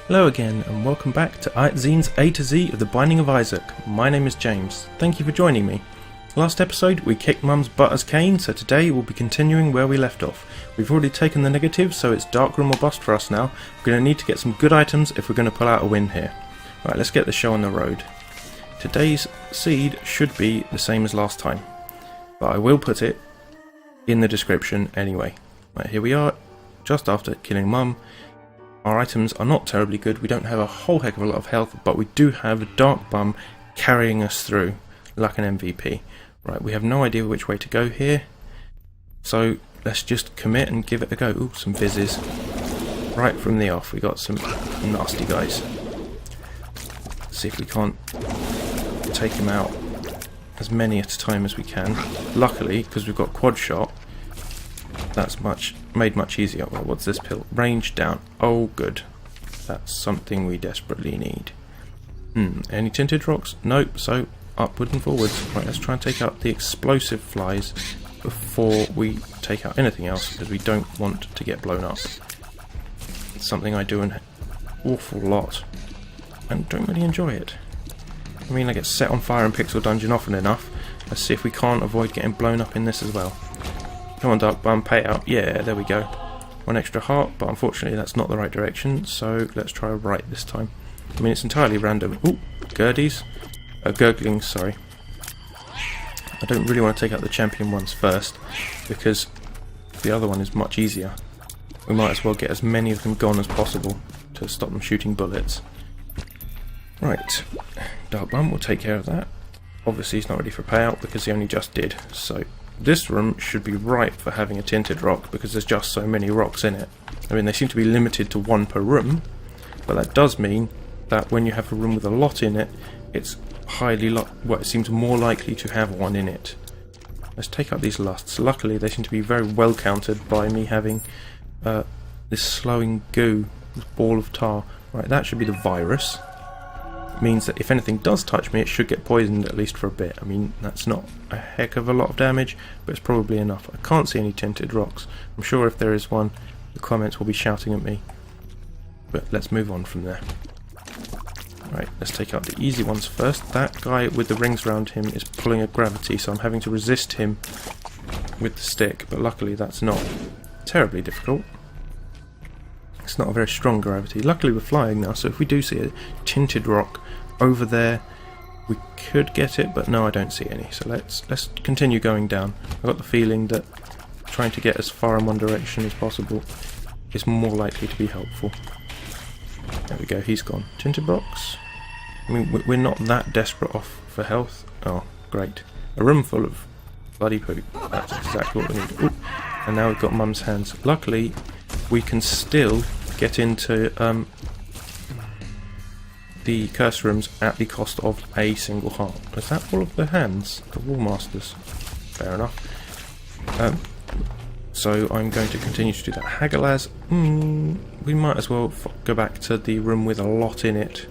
Hello again, and welcome back to Zine's A to Z of the Binding of Isaac. My name is James. Thank you for joining me. Last episode we kicked Mum's butt as Cain, so today we'll be continuing where we left off. We've already taken the negative, so it's dark room or bust for us now. We're going to need to get some good items if we're going to pull out a win here. Right, let's get the show on the road. Today's seed should be the same as last time, but I will put it in the description anyway. Right, here we are, just after killing Mum. Our items are not terribly good, we don't have a whole heck of a lot of health, but we do have a dark bum carrying us through, like an MVP. Right, we have no idea which way to go here, so let's just commit and give it a go. Ooh, some fizzes. Right from the off, we got some nasty guys. Let's see if we can't take him out as many at a time as we can. Luckily, because we've got quad shot, that's made much easier. Well, what's this pill? Range down. Oh, good. That's something we desperately need. Any tinted rocks? Nope. So upward and forwards. Right, let's try and take out the explosive flies before we take out anything else, because we don't want to get blown up. It's something I do an awful lot and don't really enjoy it. I mean, I get set on fire in Pixel Dungeon often enough. Let's see if we can't avoid getting blown up in this as well. Come on, Dark Bum, pay out. Yeah, there we go. One extra heart, but unfortunately that's not the right direction, so let's try right this time. I mean, it's entirely random. Ooh, Gurglings, sorry. I don't really want to take out the champion ones first, because the other one is much easier. We might as well get as many of them gone as possible to stop them shooting bullets. Right, Dark Bum will take care of that. Obviously he's not ready for payout because he only just did, so this room should be ripe for having a tinted rock because there's just so many rocks in it. I mean, they seem to be limited to one per room, but that does mean that when you have a room with a lot in it, it's it seems more likely to have one in it. Let's take out these lusts. Luckily, they seem to be very well countered by me having this slowing goo, this ball of tar. Right, that should be the virus. Means that if anything does touch me, it should get poisoned at least for a bit. I mean, that's not a heck of a lot of damage, but it's probably enough. I can't see any tinted rocks. I'm sure if there is one, the comments will be shouting at me. But let's move on from there. Right, let's take out the easy ones first. That guy with the rings around him is pulling a gravity, so I'm having to resist him with the stick, but luckily that's not terribly difficult. It's not a very strong gravity. Luckily we're flying now, so if we do see a tinted rock over there, we could get it, but no, I don't see any. So let's continue going down. I've got the feeling that trying to get as far in one direction as possible is more likely to be helpful. There we go, he's gone. Tinted rocks? I mean, we're not that desperate off for health. Oh, great. A room full of bloody poop. That's exactly what we need. Ooh. And now we've got Mum's hands. Luckily, we can still get into the curse rooms at the cost of a single heart. Is that all of the hands? The Wall Masters. Fair enough. So I'm going to continue to do that. Hagalaz, we might as well go back to the room with a lot in it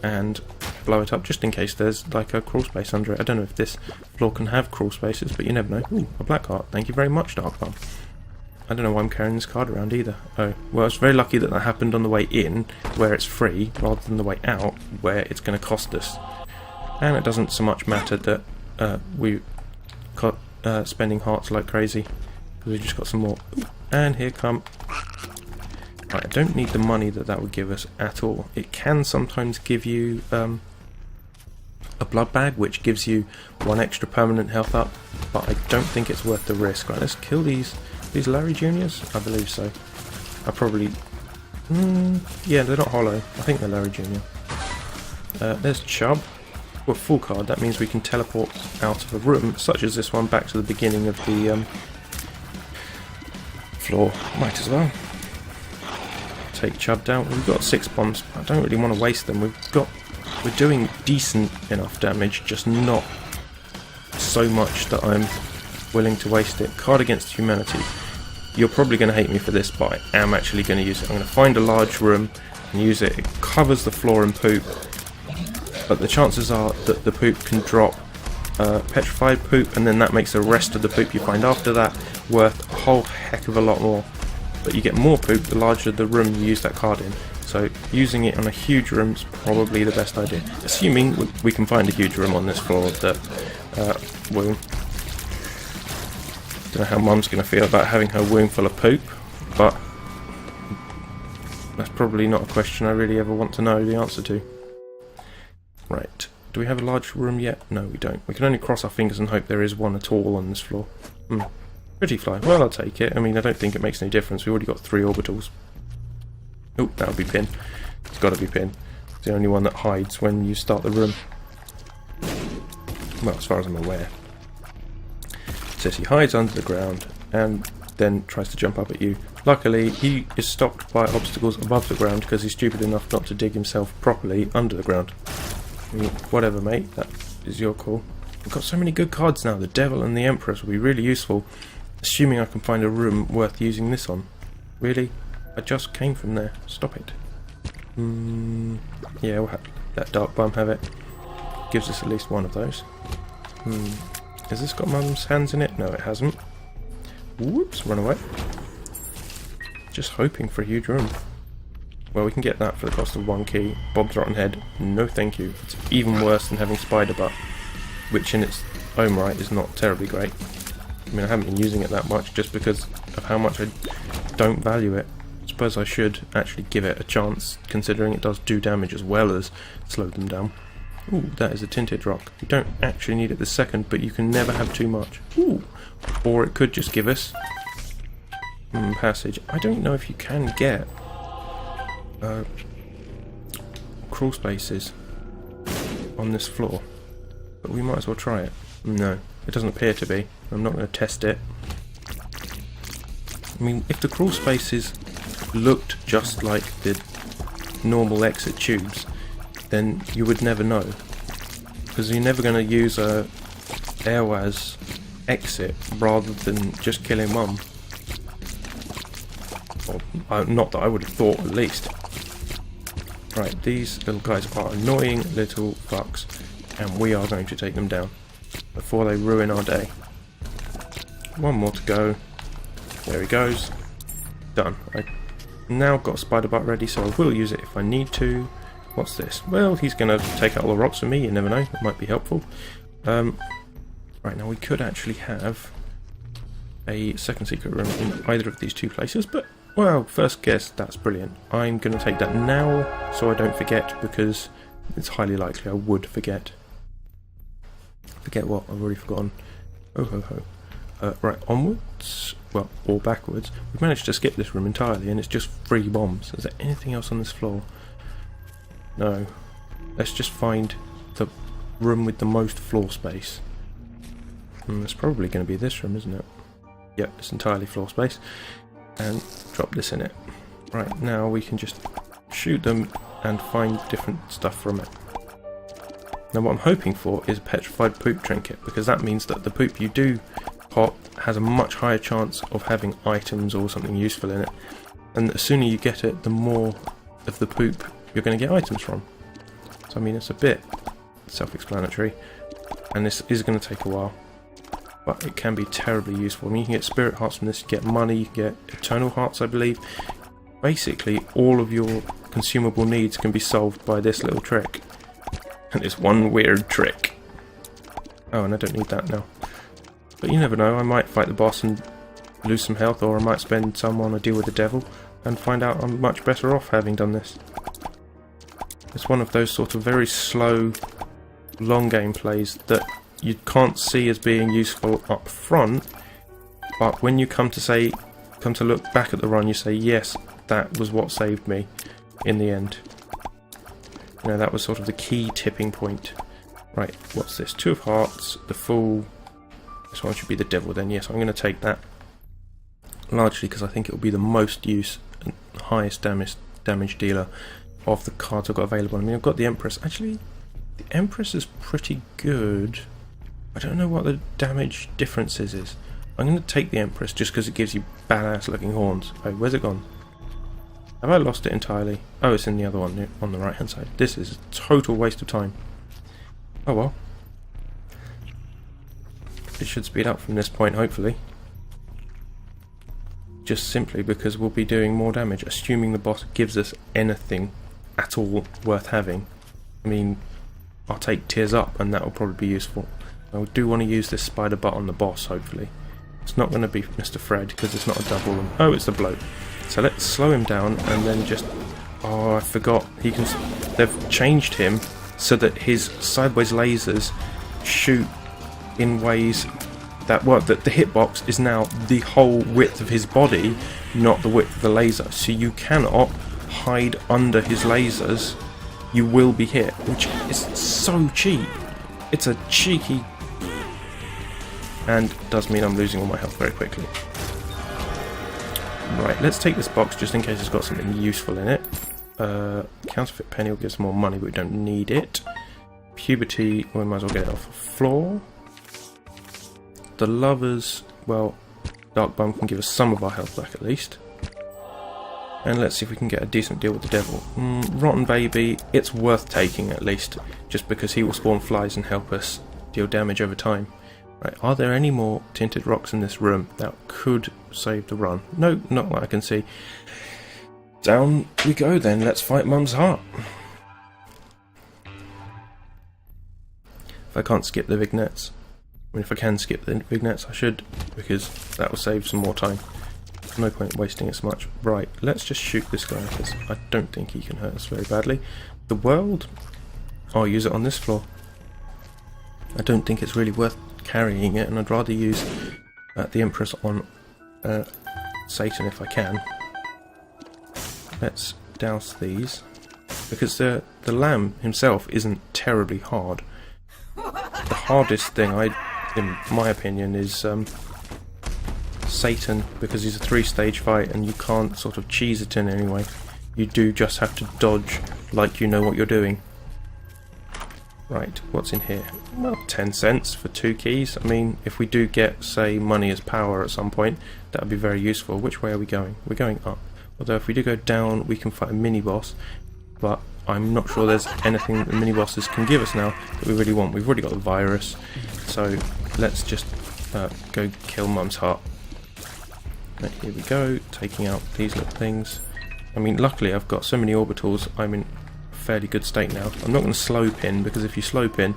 and blow it up, just in case there's like a crawl space under it. I don't know if this floor can have crawl spaces, but you never know. Ooh, a black heart. Thank you very much, Dark Bum. I don't know why I'm carrying this card around either. Oh, well, I was very lucky that that happened on the way in, where it's free, rather than the way out, where it's going to cost us. And it doesn't so much matter that we got spending hearts like crazy, because we've just got some more. And here come. Right, I don't need the money that would give us at all. It can sometimes give you a blood bag, which gives you one extra permanent health up, but I don't think it's worth the risk. Right, let's kill these Larry Juniors? I believe so. I probably... yeah, they're not hollow. I think they're Larry Junior. There's Chubb. Well, full card. That means we can teleport out of a room, such as this one, back to the beginning of the floor. Might as well. Take Chubb down. We've got 6 bombs. I don't really want to waste them. We're doing decent enough damage, just not so much that I'm willing to waste it. Card against humanity. You're probably going to hate me for this, but I am actually going to use it. I'm going to find a large room and use it. It covers the floor in poop, but the chances are that the poop can drop petrified poop, and then that makes the rest of the poop you find after that worth a whole heck of a lot more. But you get more poop the larger the room you use that card in. So using it on a huge room is probably the best idea. Assuming we can find a huge room on this floor that womb. Don't know how Mum's going to feel about having her womb full of poop, but that's probably not a question I really ever want to know the answer to. Right. Do we have a large room yet? No, we don't. We can only cross our fingers and hope there is one at all on this floor. Pretty fly. Well, I'll take it. I mean, I don't think it makes any difference. We've already got 3 orbitals. Oh, that'll be Pin. It's got to be Pin. It's the only one that hides when you start the room. Well, as far as I'm aware. It says he hides under the ground and then tries to jump up at you. Luckily, he is stopped by obstacles above the ground because he's stupid enough not to dig himself properly under the ground. I mean, whatever, mate. That is your call. We've got so many good cards now. The Devil and the Empress will be really useful, assuming I can find a room worth using this on. Really? I just came from there. Stop it. Yeah, we'll let Dark Bum have it. Gives us at least one of those. Has this got Mum's hands in it? No, it hasn't. Whoops, run away. Just hoping for a huge room. Well, we can get that for the cost of 1 key. Bob's Rotten Head, no thank you. It's even worse than having Spider Butt, which in its own right is not terribly great. I mean, I haven't been using it that much just because of how much I don't value it. I suppose I should actually give it a chance, considering it does do damage as well as slow them down. Ooh, that is a Tinted Rock. You don't actually need it this second, but you can never have too much. Ooh, or it could just give us passage. I don't know if you can get crawl spaces on this floor, but we might as well try it. No, it doesn't appear to be. I'm not going to test it. I mean, if the crawl spaces looked just like the normal exit tubes, then you would never know, because you're never going to use a Airwas exit rather than just killing Mum. Or, not that I would have thought, at least. Right, these little guys are annoying little fucks, and we are going to take them down before they ruin our day. One more to go. There he goes. Done. I now got Spider Butt ready, so I will use it if I need to. What's this? Well, he's going to take out all the rocks for me, you never know, it might be helpful. Right, now we could actually have a second secret room in either of these 2 places, but, well, first guess, that's brilliant. I'm going to take that now, so I don't forget, because it's highly likely I would forget. Forget what? I've already forgotten. Oh ho ho. Right, onwards, well, or backwards. We've managed to skip this room entirely, and it's just 3 bombs. Is there anything else on this floor? No. Let's just find the room with the most floor space. It's probably going to be this room, isn't it? Yep, it's entirely floor space. And drop this in it. Right, now we can just shoot them and find different stuff from it. Now what I'm hoping for is a petrified poop trinket, because that means that the poop you do pop has a much higher chance of having items or something useful in it. And the sooner you get it, the more of the poop you're going to get items from. So I mean, it's a bit self-explanatory, and this is going to take a while, but it can be terribly useful. I mean, you can get spirit hearts from this, you get money, you get eternal hearts, I believe. Basically, all of your consumable needs can be solved by this little trick. And it's one weird trick. Oh, and I don't need that now. But you never know, I might fight the boss and lose some health, or I might spend some on a deal with the devil and find out I'm much better off having done this. It's one of those sort of very slow, long game plays that you can't see as being useful up front, but when you come to look back at the run, you say, yes, that was what saved me in the end. You know, that was sort of the key tipping point. Right, what's this? 2 of hearts, the Fool. This one should be the devil then. Yes, I'm going to take that. Largely because I think it will be the most use and highest damage dealer of the cards I've got available. I mean, I've got the Empress. Actually, the Empress is pretty good. I don't know what the damage differences is. I'm going to take the Empress just because it gives you badass looking horns. Oh, where's it gone? Have I lost it entirely? Oh, it's in the other one on the right hand side. This is a total waste of time. Oh well. It should speed up from this point, hopefully. Just simply because we'll be doing more damage, assuming the boss gives us anything at all worth having. I mean, I'll take Tears Up and that will probably be useful. I do want to use this spider butt on the boss, hopefully. It's not going to be Mr. Fred because it's not a double. Oh, it's the bloke. So let's slow him down and then just... Oh, I forgot. They've changed him so that his sideways lasers shoot in ways that work. That the hitbox is now the whole width of his body, not the width of the laser. So you cannot hide under his lasers. You will be hit, which is so cheap. It's a cheeky... and does mean I'm losing all my health very quickly. Right, let's take this box just in case it's got something useful in it. Counterfeit penny will give us more money, but we don't need it. Puberty, we might as well get it off the floor. The lovers, well, Dark Bum can give us some of our health back at least. And let's see if we can get a decent deal with the devil. Rotten Baby, it's worth taking at least, just because he will spawn flies and help us deal damage over time. Right, are there any more tinted rocks in this room that could save the run? No, not what I can see. Down we go then, let's fight Mum's heart. If I can't skip the vignettes, I mean if I can skip the vignettes I should, because that will save some more time. No point wasting as much. Right, let's just shoot this guy because I don't think he can hurt us very badly. The world? I'll use it on this floor. I don't think it's really worth carrying it, and I'd rather use the Empress on Satan if I can. Let's douse these, because the lamb himself isn't terribly hard. The hardest thing, in my opinion, is Satan, because he's a 3-stage fight and you can't sort of cheese it in any way. You do just have to dodge like you know what you're doing. Right, what's in here? Well, 10 cents for 2 keys. I mean, if we do get, say, money as power at some point, that would be very useful. Which way are we going? We're going up. Although if we do go down, we can fight a mini-boss, but I'm not sure there's anything that the mini-bosses can give us now that we really want. We've already got the virus, so let's just go kill Mum's heart. Right, here we go, taking out these little things. I mean, luckily I've got so many orbitals, I'm in a fairly good state now. I'm not going to slow pin, because if you slow pin,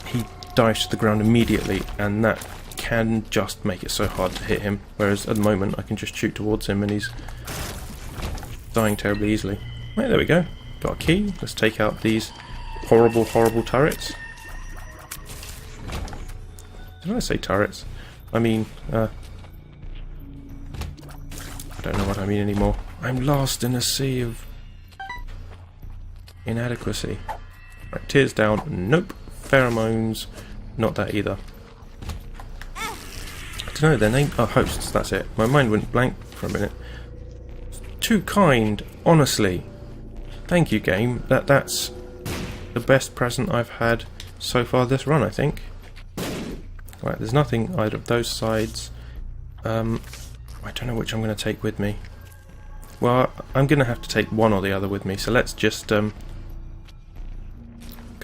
he dives to the ground immediately, and that can just make it so hard to hit him, whereas at the moment I can just shoot towards him and he's dying terribly easily. Right, there we go. Got a key. Let's take out these horrible, horrible turrets. Did I say turrets? I mean, I don't know what I mean anymore. I'm lost in a sea of inadequacy. Right, tears down. Nope. Pheromones. Not that either. I don't know, their name... Oh, hosts, that's it. My mind went blank for a minute. Too kind, honestly. Thank you, game. That's the best present I've had so far this run, I think. Right, there's nothing either of those sides. I don't know which I'm going to take with me. Well, I'm going to have to take one or the other with me, so let's just go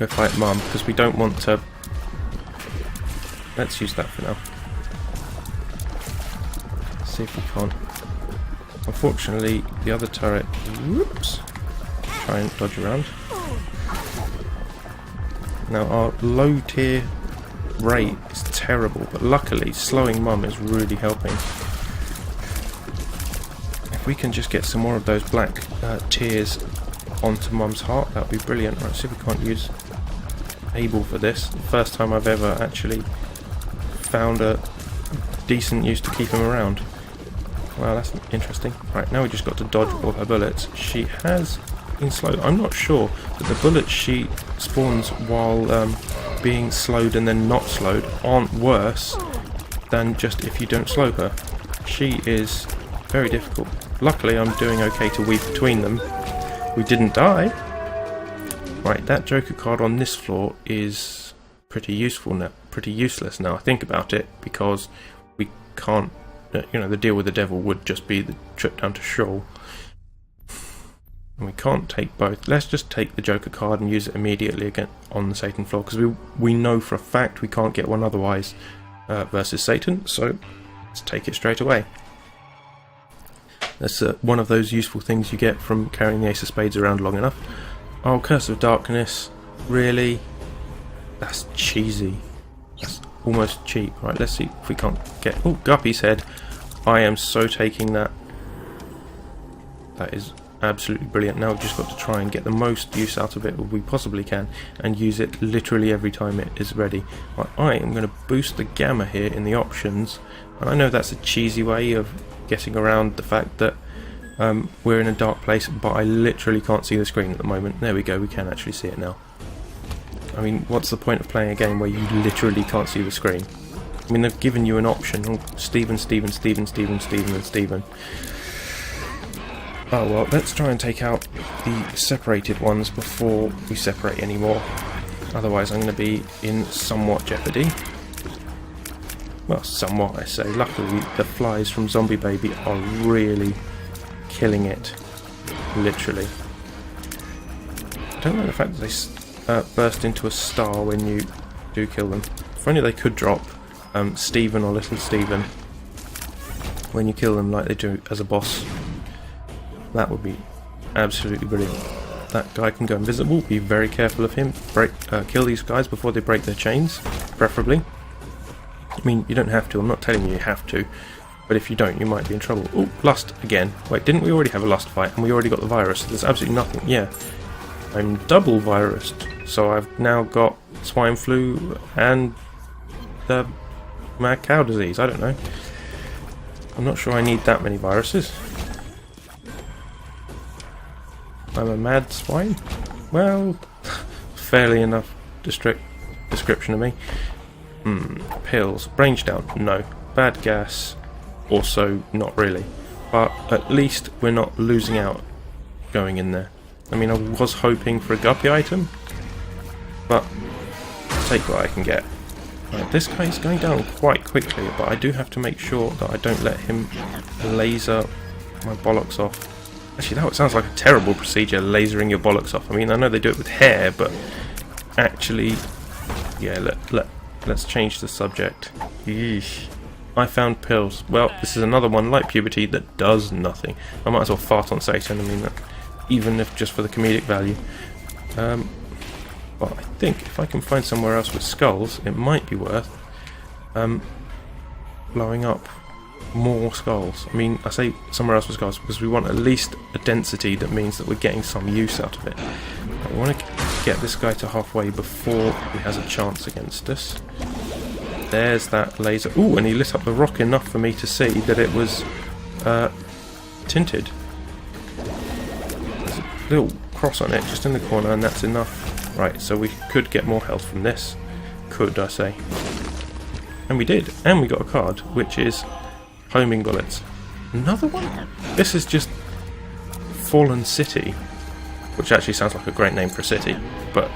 fight Mum, because we don't want to... Let's use that for now. See if we can't. Unfortunately, the other turret... Whoops! Try and dodge around. Now, our low tier rate is terrible, but luckily, slowing Mum is really helping. If we can just get some more of those black tears onto Mum's heart, that would be brilliant. Right, see if we can't use Abel for this. The first time I've ever actually found a decent use to keep him around. Wow, that's interesting. Right, now we just got to dodge all her bullets. She has been slowed. I'm not sure that the bullets she spawns while being slowed and then not slowed aren't worse than just if you don't slow her. She is very difficult. Luckily, I'm doing okay to weave between them. We didn't die. Right, that Joker card on this floor is pretty useful now. Pretty useless now I think about it, because we can't... You know, the deal with the devil would just be the trip down to Sheol. And we can't take both. Let's just take the Joker card and use it immediately again on the Satan floor, because we know for a fact we can't get one otherwise versus Satan, so let's take it straight away. That's one of those useful things you get from carrying the Ace of Spades around long enough. Oh, Curse of Darkness. Really? That's cheesy. That's almost cheap. Right, let's see if we can't get... Oh, Guppy's head. I am so taking that. That is absolutely brilliant. Now we've just got to try and get the most use out of it we possibly can and use it literally every time it is ready. Right, I am going to boost the gamma here in the options, and I know that's a cheesy way of getting around the fact that we're in a dark place, but I literally can't see the screen at the moment. There we go, we can actually see it now. I mean, what's the point of playing a game where you literally can't see the screen? I mean, they've given you an option. Oh, Stephen, Stephen, Stephen, Stephen, Stephen, and Stephen. Oh well, let's try and take out the separated ones before we separate any more. Otherwise I'm going to be in somewhat jeopardy. Well, somewhat I say. Luckily the flies from Zombie Baby are really killing it. Literally. I don't like the fact that they burst into a star when you do kill them. If only they could drop Stephen or Little Stephen when you kill them like they do as a boss. That would be absolutely brilliant. That guy can go invisible. Be very careful of him. Kill these guys before they break their chains, preferably. I mean, you don't have to. I'm not telling you have to. But if you don't, you might be in trouble. Oh, Lust again. Wait, didn't we already have a Lust fight? And we already got the virus. There's absolutely nothing. Yeah. I'm double virused. So I've now got swine flu and the mad cow disease. I don't know. I'm not sure I need that many viruses. I'm a mad swine? Well, fairly enough description of me. Pills. Range down? No. Bad gas? Also not really. But at least we're not losing out going in there. I mean, I was hoping for a guppy item, but I'll take what I can get. Right, this guy is going down quite quickly, but I do have to make sure that I don't let him laser my bollocks off. Actually, that sounds like a terrible procedure, lasering your bollocks off. I mean, I know they do it with hair, but actually, yeah, let's change the subject. Yeesh. I found pills. Well, this is another one like puberty that does nothing. I might as well fart on Satan. I mean, even if just for the comedic value. But I think if I can find somewhere else with skulls, it might be worth blowing up more skulls. I mean, I say somewhere else with skulls because we want at least a density that means that we're getting some use out of it. I want to get this guy to halfway before he has a chance against us. There's that laser. Ooh, and he lit up the rock enough for me to see that it was tinted. There's a little cross on it just in the corner, and that's enough. Right, so we could get more health from this. Could, I say. And we did. And we got a card, which is homing bullets. Another one? This is just Fallen City, which actually sounds like a great name for a city, but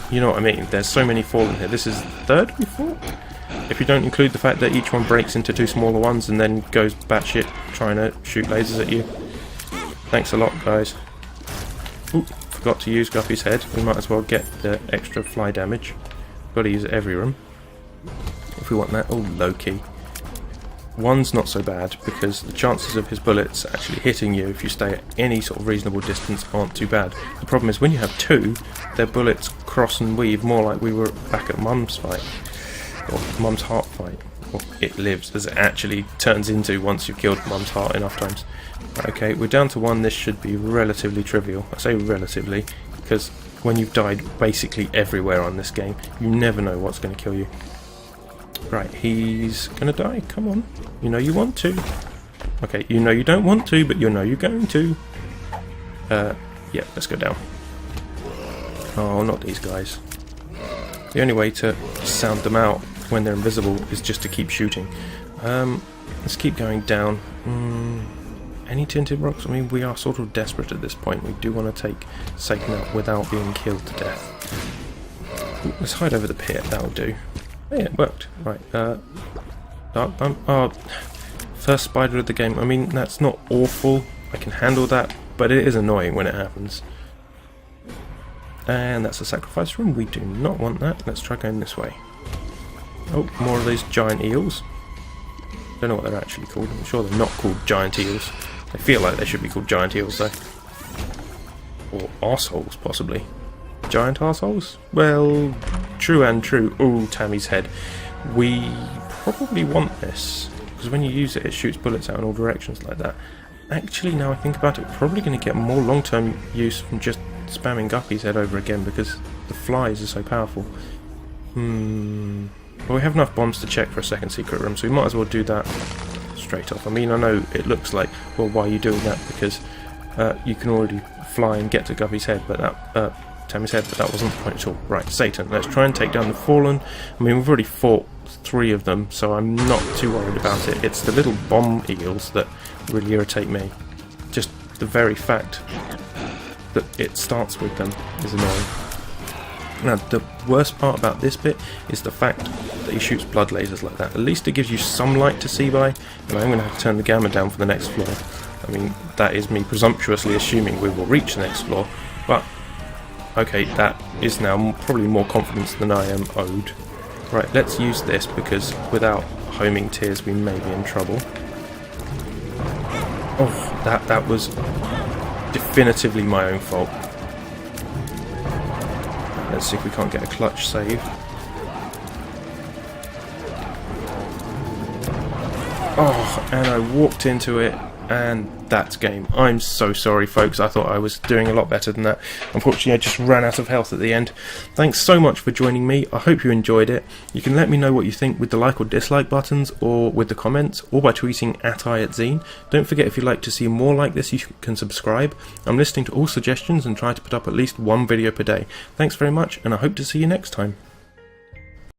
you know what I mean. There's so many Fallen here. This is the third we fought? If you don't include the fact that each one breaks into two smaller ones and then goes batshit trying to shoot lasers at you. Thanks a lot, guys. Ooh, forgot to use Guppy's head. We might as well get the extra fly damage. Got to use it every room if we want that. Oh, low key. One's not so bad because the chances of his bullets actually hitting you if you stay at any sort of reasonable distance aren't too bad. The problem is when you have two, their bullets cross and weave more like we were back at Mum's fight, or Mum's heart fight, or It Lives, as it actually turns into once you've killed Mum's heart enough times. Okay, we're down to one. This should be relatively trivial. I say relatively because when you've died basically everywhere on this game, you never know what's going to kill you. Right, he's gonna die, come on. You know you want to. Okay, you know you don't want to, but you know you're going to. Yeah, let's go down. Oh, not these guys. The only way to sound them out when they're invisible is just to keep shooting. Let's keep going down. Any tinted rocks? I mean, we are sort of desperate at this point. We do want to take Satan out without being killed to death. Ooh, let's hide over the pit, that'll do. Oh, yeah, it worked. Right, Dark Bump. Oh, first spider of the game. I mean, that's not awful. I can handle that, but it is annoying when it happens. And that's a sacrifice room. We do not want that. Let's try going this way. Oh, more of these giant eels. Don't know what they're actually called. I'm sure they're not called giant eels. They feel like they should be called giant eels though. Or arseholes, possibly. Giant arseholes? Well, true and true. Oh, Tammy's head. We probably want this, because when you use it, it shoots bullets out in all directions like that. Actually, now I think about it, we're probably going to get more long-term use from just spamming Guppy's head over again, because the flies are so powerful. Well, we have enough bombs to check for a second secret room, so we might as well do that straight off. I mean, I know it looks like, well, why are you doing that? Because you can already fly and get to Guppy's head, but that Tammy's head, but that wasn't the point at all. Right, Satan, let's try and take down the Fallen. I mean, we've already fought 3 of them, so I'm not too worried about it. It's the little bomb eels that really irritate me. Just the very fact that it starts with them is annoying. Now, the worst part about this bit is the fact that he shoots blood lasers like that. At least it gives you some light to see by, and I'm going to have to turn the gamma down for the next floor. I mean, that is me presumptuously assuming we will reach the next floor, but okay, that is now probably more confidence than I am owed. Right, let's use this, because without homing tears we may be in trouble. Oh, that was definitively my own fault. Let's see if we can't get a clutch save. Oh, and I walked into it, and that's game. I'm so sorry, folks. I thought I was doing a lot better than that. Unfortunately, I just ran out of health at the end. Thanks so much for joining me. I hope you enjoyed it. You can let me know what you think with the like or dislike buttons, or with the comments, or by tweeting @IatZine. Don't forget, if you'd like to see more like this, you can subscribe. I'm listening to all suggestions and try to put up at least 1 video per day. Thanks very much, and I hope to see you next time.